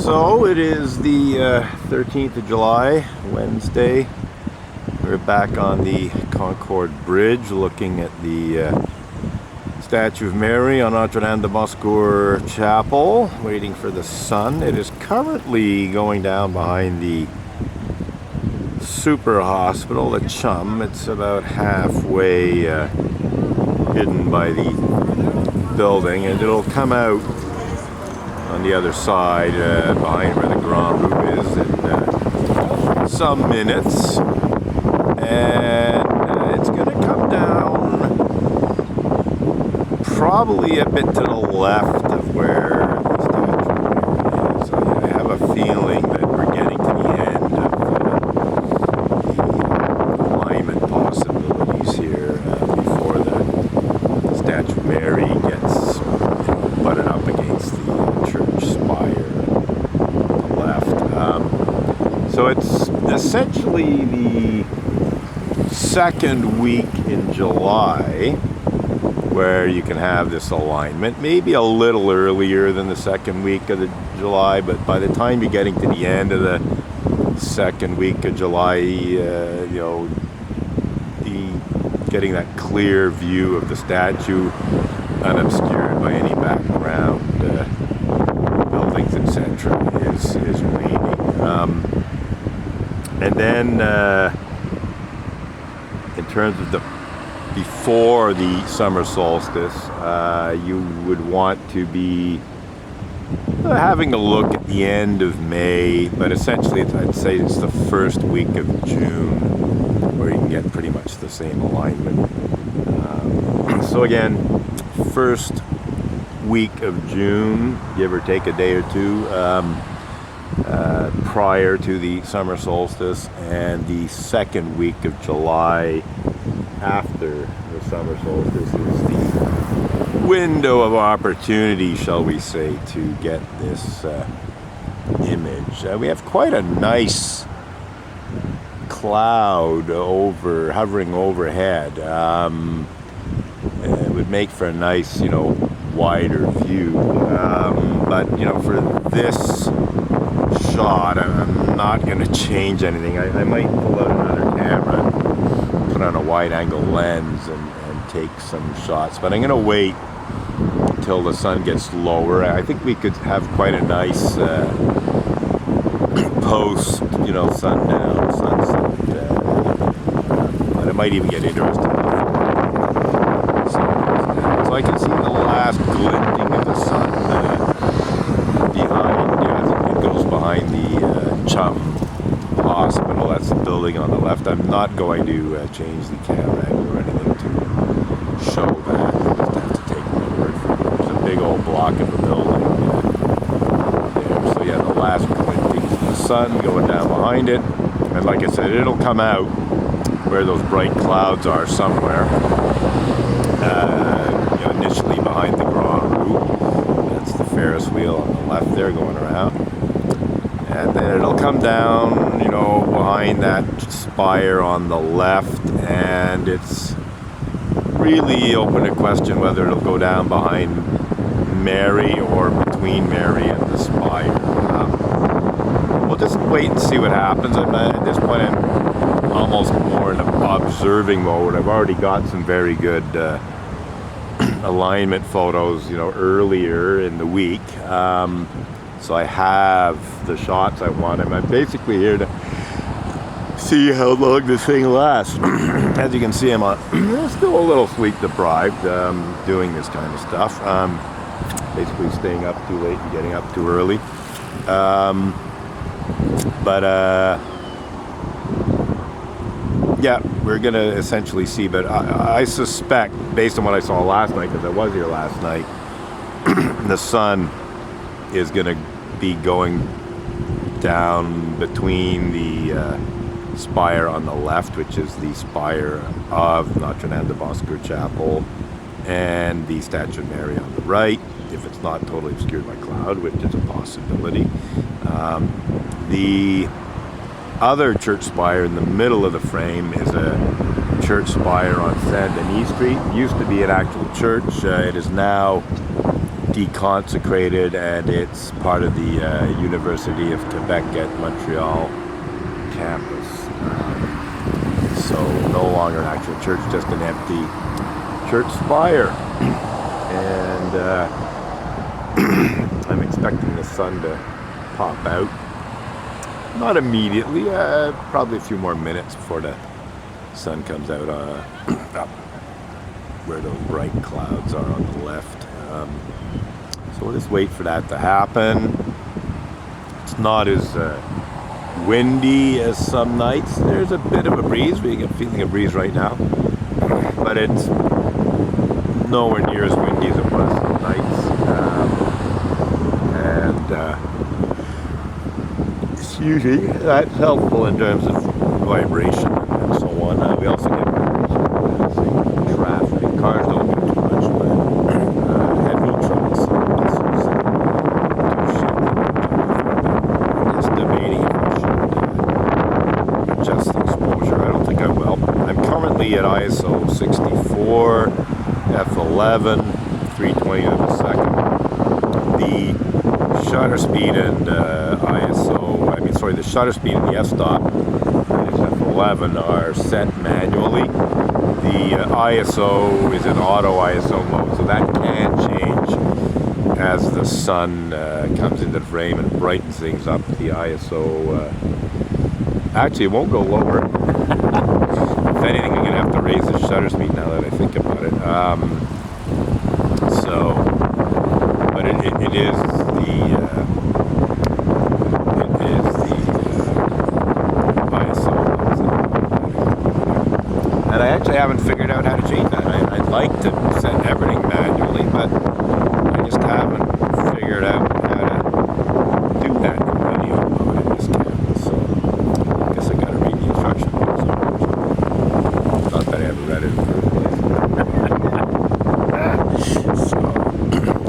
So it is the 13th of July, Wednesday. We're back on the Concord Bridge looking at the statue of Mary on Notre-Dame de Bonsecours Chapel, waiting for the sun. It is currently going down behind the super hospital, the Chum. It's about halfway hidden by the building, and it'll come out on the other side behind where the Grand Rue is in some minutes, and it's going to come down probably a bit to the left of where the statue is. I have a feeling that we're getting to the end of the alignment possibilities here before the statue of Mary gets butted up against the church spire on the left. So it's essentially the second week in July where you can have this alignment, maybe a little earlier than the second week of July, but by the time you're getting to the end of the second week of July, getting that clear view of the statue unobscured by any background buildings, etc., is waning. And then in terms of before the summer solstice, you would want to be having a look at the end of May, but essentially I'd say it's the first week of June where you can get pretty much the same alignment. So again, first week of June, give or take a day or two, prior to the summer solstice, and the second week of July after the summer solstice is the window of opportunity, shall we say, to get this image. We have quite a nice cloud hovering overhead. It would make for a nice, wider view. But for this shot, I'm not going to change anything. I might pull out another camera, put on a wide-angle lens, and take some shots. But I'm going to wait until the sun gets lower. I think we could have quite a nice post, sundown, sunset. But it might even get interesting. So I can see the last glinting of the sun behind. It goes behind the Chum Hospital. That's the building on the left. I'm not going to change the camera angle or anything to show that. You just have to take my word for it. There's a big old block of a building there. So yeah, the last glintings of the sun going down behind it. And like I said, it'll come out where those bright clouds are somewhere. Initially behind the Grand Rue. That's the Ferris wheel on the left there going around. And then it'll come down, behind that spire on the left, and it's really open to question whether it'll go down behind Mary or between Mary and the spire. We'll just wait and see what happens. At this point, I'm almost more in an observing mode. I've already got some very good alignment photos, earlier in the week. So I have the shots I want. I'm basically here to see how long this thing lasts. As you can see, I'm still a little sleep deprived doing this kind of stuff. Basically staying up too late and getting up too early. Yeah, we're going to essentially see, but I suspect, based on what I saw last night, because I was here last night, the sun is going to be going down between the spire on the left, which is the spire of Notre-Dame de Bonsecours Chapel, and the statue of Mary on the right, if it's not totally obscured by cloud, which is a possibility. The other church spire in the middle of the frame is a church spire on Saint Denis Street. It used to be an actual church. It is now deconsecrated, and it's part of the University of Quebec at Montreal campus. So no longer an actual church, just an empty church spire. And I'm expecting the sun to pop out. Not immediately, probably a few more minutes before the sun comes out up where those bright clouds are on the left. So we'll just wait for that to happen. It's not as windy as some nights. There's a bit of a breeze. I'm feeling a breeze right now, but it's nowhere near as windy as it was some nights. Excuse me, that's helpful in terms of vibration and so on. We also get traffic. Cars don't do too much, but heavy trucks and buses do shit. Just debating if I should adjust the exposure. I don't think I will. I'm currently at ISO 64, f11, 320 of a second. The shutter speed and the shutter speed and the f-stop is f11 are set manually. The ISO is in auto ISO mode, so that can change as the sun comes into the frame and brightens things up. The ISO actually it won't go lower. If anything, I'm gonna have to raise the shutter speed now that I think about it. But it is the ISO, and I actually haven't figured out how to change that. I'd like to set everything manually, but I just haven't figured out how to do that in video mode in this camera. So I guess I got to read the instruction book. Not that I ever read it in the first place. So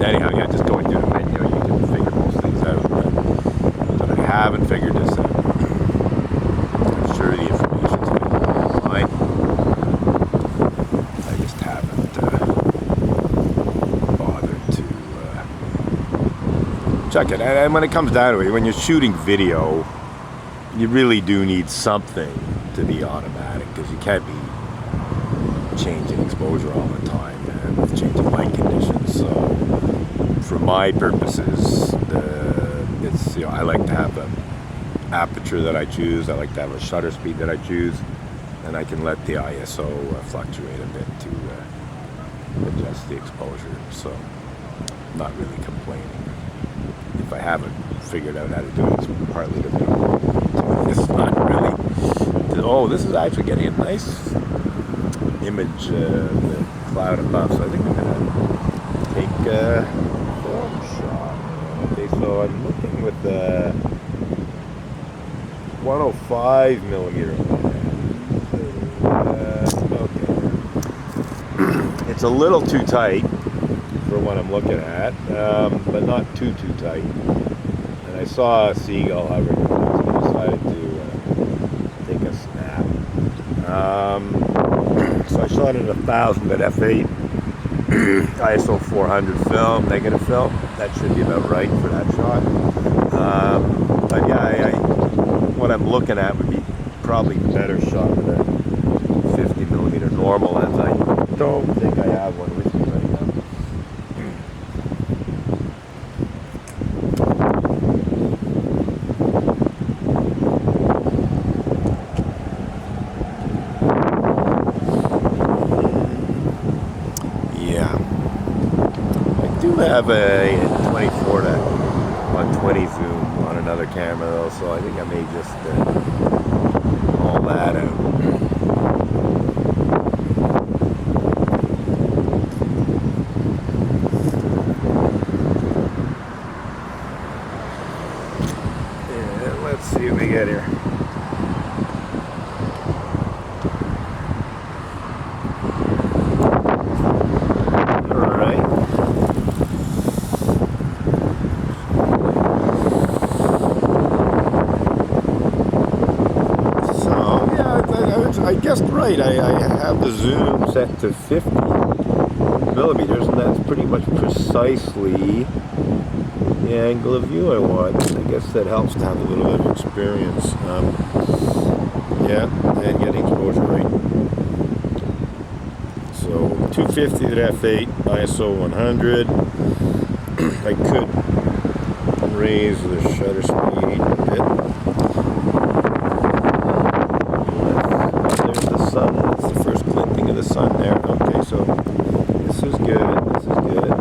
anyhow, yeah, just going through the menu, you can figure most things out. But I haven't figured this out. I'm sure the information's online. I just haven't bothered to check it. And when it comes down to it, when you're shooting video, you really do need something to be automatic, because you can't be changing exposure all the time with changing light conditions. So for my purposes, I like to have an aperture that I choose. I like to have a shutter speed that I choose, and I can let the ISO fluctuate a bit to adjust the exposure. So I'm not really complaining. If I haven't figured out how to do it, it's partly because it's not really. Oh, this is actually getting a nice image of the cloud above. So I think I'm gonna take a film shot. Okay, so I'm looking with the 105 millimeter. Okay. It's a little too tight for what I'm looking at, but not too tight. And I saw a seagull hovering, so I decided to take a snap. So I shot at 1000 at f8, ISO 400 film, negative film. That should be about right for that shot. But yeah, what I'm looking at would be probably a better shot with a 50 millimeter normal lens. I don't think I have one with me right now. I have a 24 to 120 zoom on another camera though, so I think I may just haul that out. Yeah, let's see what we get here. I guessed right. I have the zoom set to 50. millimeters, and that's pretty much precisely the angle of view I want. I guess that helps to have a little bit of experience. Yeah, and getting exposure right. So 250 at f8, ISO 100. I could raise the shutter speed a bit. There's the sun. That's the first glinting of the sun there. Okay, so this is good. This is good.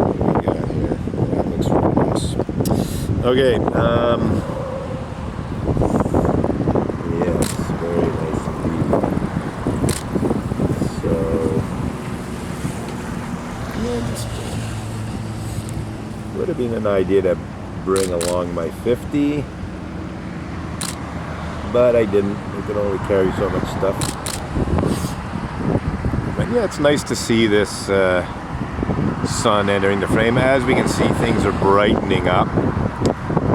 What do we got here? That looks really nice. Okay. Yes, very nice indeed. So, yeah, just would have been an idea to bring along my 50, but I didn't. We could only carry so much stuff. But yeah, it's nice to see this sun entering the frame. As we can see, things are brightening up.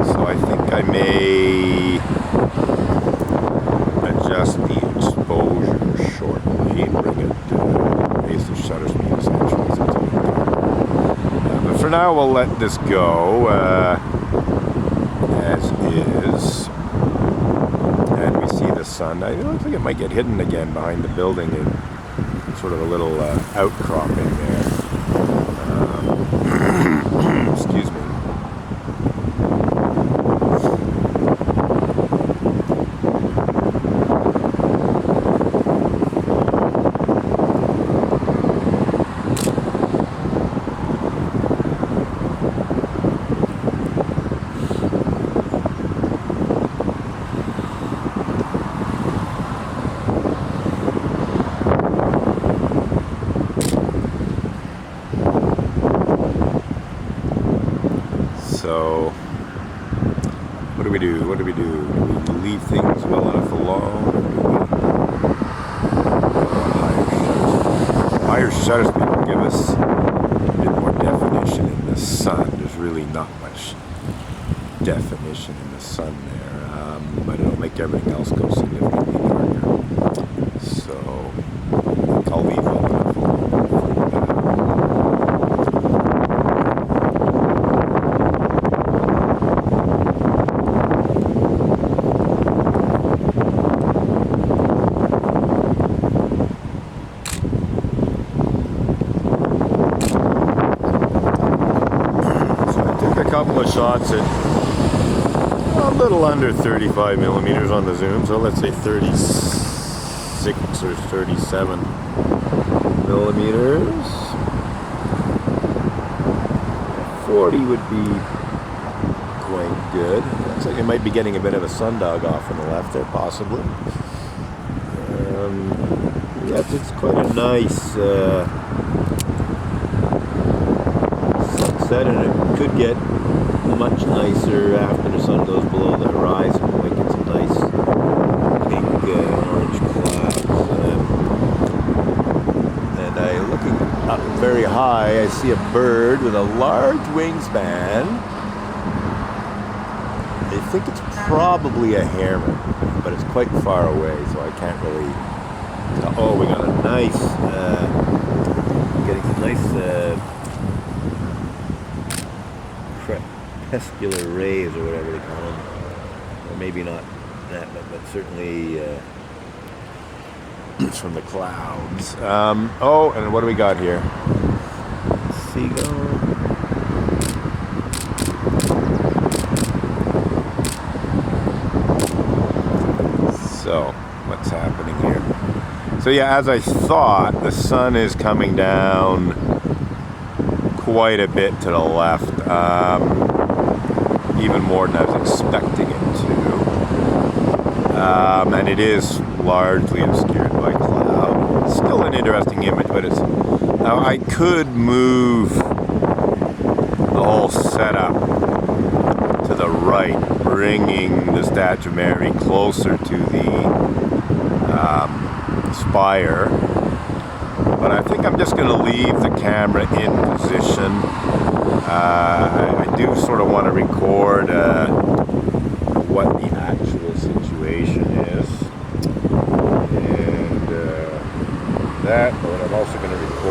So I think I may adjust the exposure shortly, bring it, raise the shutter speed essentially. But for now, we'll let this go as is. And we see the sun. It looks like it might get hidden again behind the building in sort of a little outcropping there. Excuse me. So, what do we do? What do we do? Do we leave things well enough alone? Higher shutter speed will give us a bit more definition in the sun. There's really not much definition in the sun there, but it'll make everything else go significantly darker. So, I'll leave well enough alone. Couple of shots at a little under 35 millimeters on the zoom, so let's say 36 or 37 millimeters. 40 would be quite good. Looks like it might be getting a bit of a sundog off on the left there, possibly. Yes, it's quite a nice sunset, and it could get much nicer after the sun goes below the horizon. Like it's a nice pink orange clouds. And looking up very high, I see a bird with a large wingspan. I think it's probably a heron, but it's quite far away, so I can't really tell. Oh, we got a nice, getting some nice crepuscular rays or whatever they call them, or maybe not that, but certainly it's from the clouds. Oh, and what do we got here? Seagull. So, what's happening here? So yeah, as I thought, the sun is coming down quite a bit to the left, even more than I was expecting it to, and it is largely obscured by cloud. It's still an interesting image, but it's, now I could move the whole setup to the right, bringing the Statue of Mary closer to the spire. But I think I'm just going to leave the camera in position. I do sort of want to record what the actual situation is. And but I'm also going to record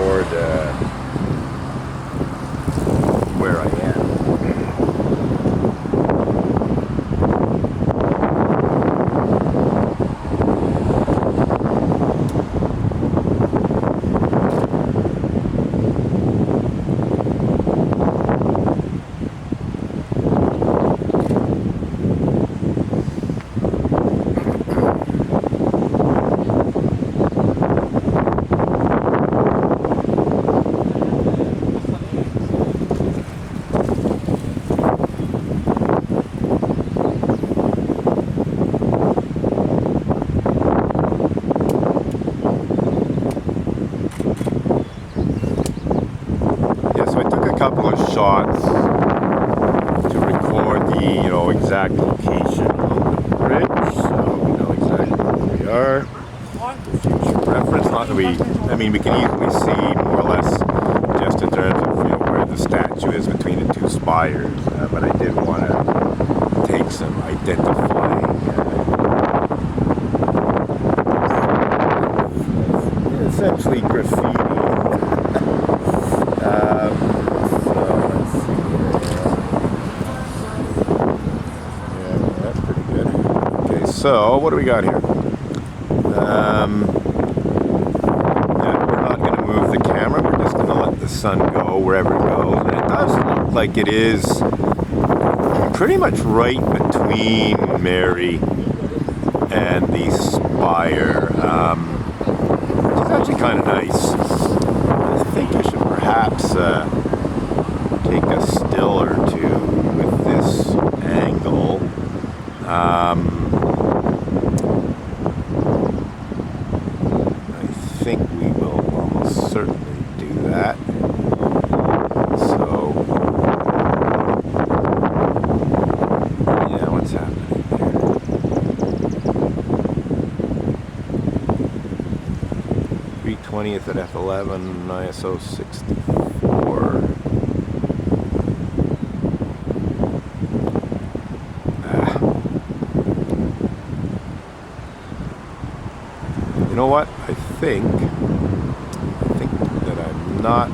the exact location on the bridge, so we know exactly where we are. For future reference, not that we can easily see more or less just in terms of where the statue is between the two spires, but I did want to take some identifying essentially graffiti. So what do we got here? Yeah, we're not going to move the camera. We're just going to let the sun go wherever it goes. And it does look like it is pretty much right between Mary and the spire, which is actually kind of nice. I think I should perhaps take a still or two with this angle. I think we will almost certainly do that. So, yeah, what's happening here? 3/20th at f11, ISO 64. You know what? I think that I'm not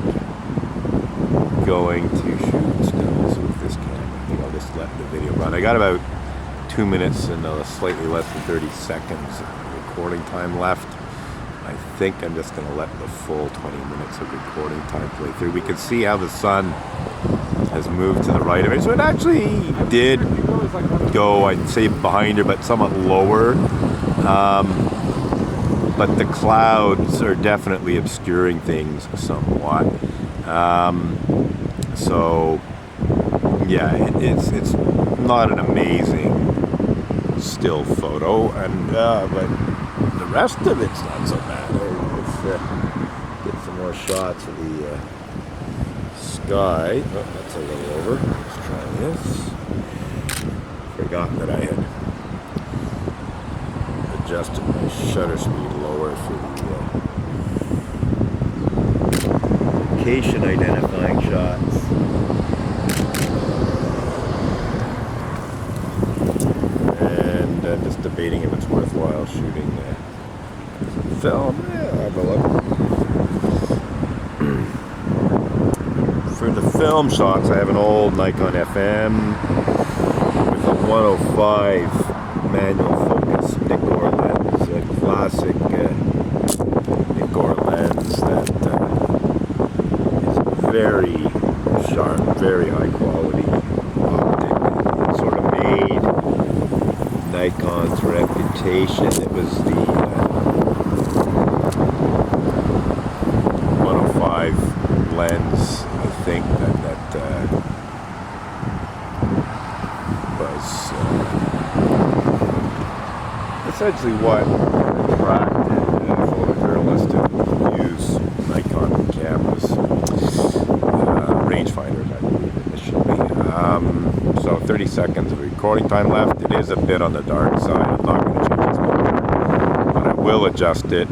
going to shoot stills with this camera. I think I'll just let the video run. I got about 2 minutes and slightly less than 30 seconds of recording time left. I think I'm just going to let the full 20 minutes of recording time play through. We can see how the sun has moved to the right of it. So it actually did go, I'd say, behind her, but somewhat lower. But the clouds are definitely obscuring things somewhat. So yeah, it's not an amazing still photo, and but the rest of it's not so bad. Let's get some more shots of the sky. Oh, that's a little over. Let's try this. Forgotten that I had adjusted my shutter speed lower for the location identifying shots. And I'm just debating if it's worthwhile shooting film. Yeah, I'll have a look. For the film shots, I have an old Nikon FM with a 105 manual focus Nikkor lens, a classic Nikkor lens that is very sharp, very high quality optic. It sort of made Nikon's reputation. It was the 105 lens, I think, that was essentially what attracted photojournalists to use Nikon cameras, rangefinders, I believe, initially. So 30 seconds of recording time left. It is a bit on the dark side. I'm not going to change this much, but I will adjust it